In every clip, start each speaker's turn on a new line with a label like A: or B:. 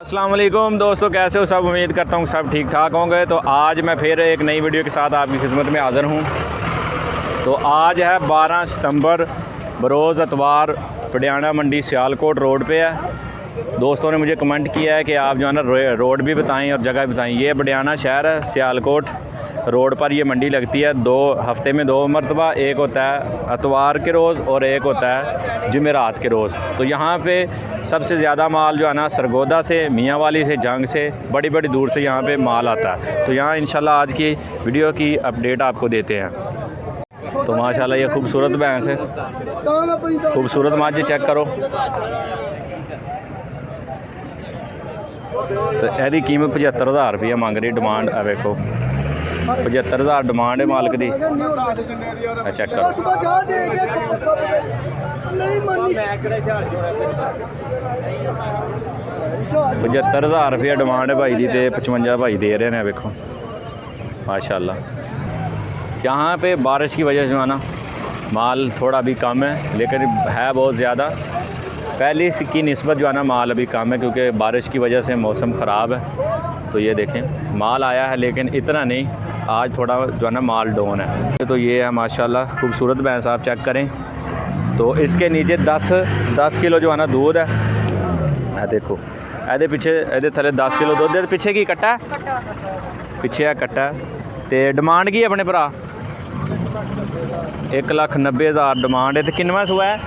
A: अस्सलाम वालेकुम दोस्तों, कैसे हो सब। उम्मीद करता हूँ सब ठीक ठाक होंगे। तो आज मैं फिर एक नई वीडियो के साथ आपकी खिदमत में हाज़िर हूँ। तो आज है 12 सितंबर, बरोज़ इतवार, पटियाला मंडी सियालकोट रोड पे है। दोस्तों ने मुझे कमेंट किया है कि आप जो है ना रोड भी बताएं और जगह बताएं। ये पटियाला शहर है, सियालकोट रोड पर ये मंडी लगती है। 2 हफ्ते में 2 मरतबा, एक होता है इतवार के रोज़ और एक होता है जुमेरात के रोज़। तो यहाँ पे सबसे ज़्यादा माल जो है ना सरगोदा से, मियाँ वाली से, जंग से, बड़ी बड़ी दूर से यहाँ पे माल आता है। तो यहाँ इंशाल्लाह आज की वीडियो की अपडेट आपको देते हैं। तो माशाल्लाह ये खूबसूरत भैंस है, खूबसूरत माजी चेक करो। तो यदी कीमत 75,000 रुपये मंग रही, डिमांड है देखो 75,000 डिमांड है मालिक की। चेक करो 75,000 रुपये डिमांड है भाई की, तो 55 भाई दे रहे हैं देखो माशाल्लाह। यहाँ पे बारिश की वजह से जो है ना माल थोड़ा भी कम है, लेकिन है बहुत ज़्यादा। पहले की निस्बत जो है ना माल अभी कम है, क्योंकि बारिश की वजह से मौसम ख़राब है। तो ये देखें माल आया है लेकिन इतना नहीं, आज थोड़ा जो है ना माल डाउन है। तो ये है माशाल्लाह खूबसूरत भैंस, आप चेक करें। तो इसके नीचे 10 किलो जो है ना दूध है। देखो ए पिछे ए थले 10 किलो दूध है। पिछे की कट्टा है, पिछे है कट्टा। तो डिमांड की अपने भरा 1,90,000 डिमांड है। तो किन्नवा सूआ है?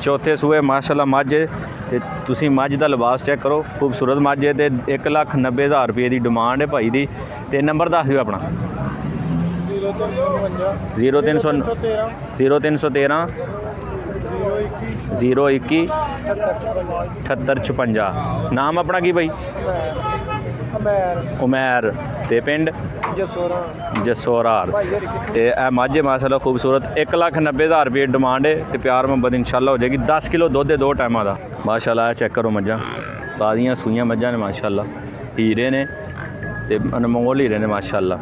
A: चौथे सूए माशाल्लाह मझ। तो तुसी मझ का लिबास चेक करो, खूबसूरत मझ है। तो 1,90,000 रुपये की डिमांड है भाई की। तो नंबर दस दिओ अपना 0313 021 7856। नाम अपना की भाई? उमैर। ते पिंड जसोरार। तो यह माझे माशाल्लाह खूबसूरत 1,90,000 रुपये डिमांड है। तो प्यार मोहब्बत इंशाल्लाह हो जाएगी। 10 किलो दुध है 2 टाइम का माशाल्लाह। चेक करो मझां ताज़ियां सूइयां मझां ने माशाल्लाह, हीरे ने ते अनमोल हीरे ने माशाल्लाह।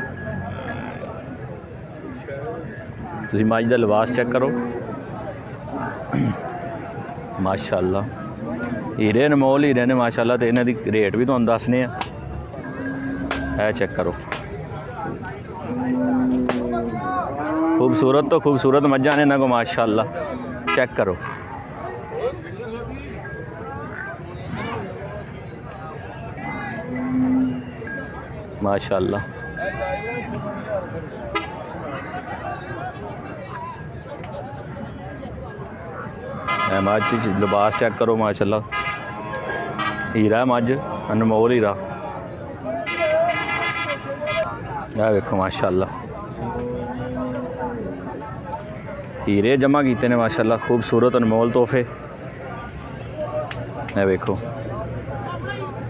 A: तुसीं मझ का लिबास चेक करो माशाल्लाह, हीरे अनमोल हीरे ने माशाल्लाह। तो इन्हां दी रेट भी तुहानूं दसने आ, चेक करो। खूबसूरत तो खूबसूरत मझां ने इन्हां को माशाल्लाह, चेक करो। माशाल्लाह मझ लिबास चेक करो माशाल्लाह, हीरा मझ अनमोल हीरा। यह देखो माशाल्लाह हीरे जमा किए ने माशाल्लाह, खूबसूरत अनमोल तोहफे। यह देखो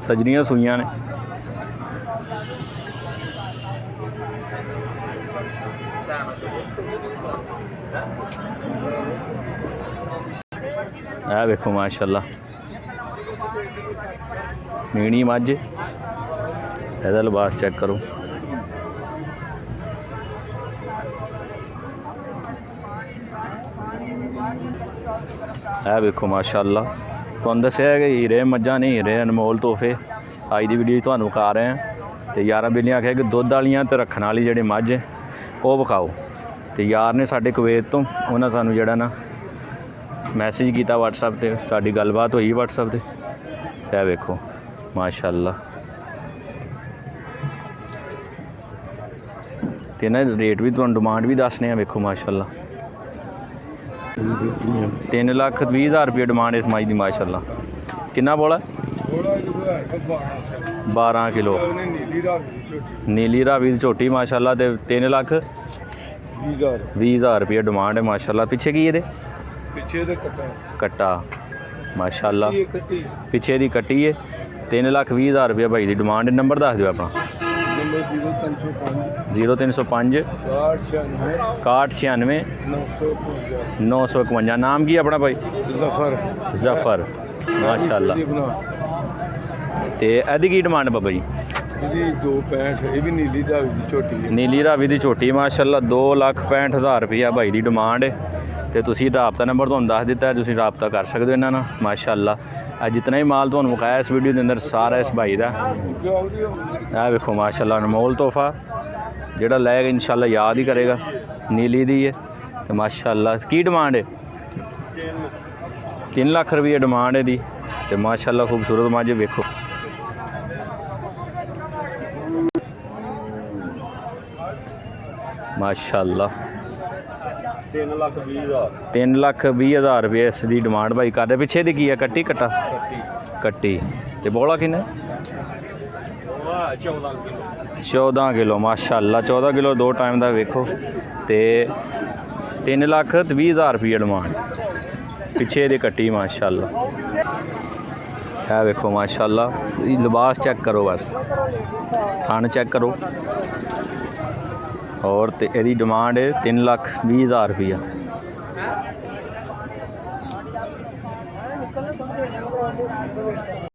A: सजनियां सूइयां ने। यह देखो माशाल्लाह मीणी मझ, ਇਹਦਾ लिबास चेक करो। यह देखो माशाल्लाह, तुहानूं दस्सिया है कि हीरे मझां ने, हीरे अनमोल तोहफे अज की वीडियो तुहानूं विखा रहे हैं। तो यारां बेलियां आख्या कि दुध वालियां ते रखण वाली जिहड़ी मझ है वो विखाओ। तो यार ने साडे कुवैत तो उन्हें सानूं जिहड़ा ना मैसेज किया व्हाट्सएप पर, साडी गलबात हुई व्हाट्सएप पर। तो यह देखो माशाल्लाह, तो इन्हां रेट भी तुहानूं डिमांड भी दसने आ। वेखो माशाल्लाह 3,20,000 रुपये डिमांड इस मझ की माशाल्लाह। कितना बोला? 12 किलो नीली रावी की झोटी माशाल्लाह। तो 3,20,000 रुपये डिमांड है माशाल्लाह। पिछे की ये कट्टा माशाल्लाह, पिछे की कट्टी है। 3,20,000 रुपये भाई की डिमांड है। नंबर दस दो अपना 0305 6196 951। नाम की अपना भाई? जफर माशाल्लाह। तो यदी की डिमांड बाबा जी?
B: 265।
A: नीली रावी की झोटी माशाल्लाह 2,65,000 रुपया भाई की डिमांड है। तो तुसीं राबता नंबर तुहानूं दस दिता है, तुसीं राबता कर सकते हो इन्हां नाल माशाल्लाह। जितना ही माल तुहानू विखाया इस वीडियो के अंदर सारा इस भाई का। यह देखो माशाल्लाह अनमोल तोहफा जोड़ा लैगा इंशाल्लाह याद ही करेगा। नीली दी है तो माशाल्लाह की डिमांड है 3 लाख रुपये डिमांड है दी। तो माशाल्लाह खूबसूरत मझ वेखो माशाल्लाह 3 लाख 20 हज़ार रुपये इसकी डिमांड भाई कर रहे। पिछे दी की है कट्टी कट्टा कट्टी तो बोला किन्ने 14 किलो माशाल्लाह 14 किलो 2 टाइम का वेखो तो 3 लाख 20 हज़ार रुपये डिमांड पिछे दी कट्टी माशाल्लाह। है वेखो माशाल्लाह लिबास चेक करो बस थान चेक करो और तो यदी डिमांड है 3 लाख 20 हज़ार रुपया।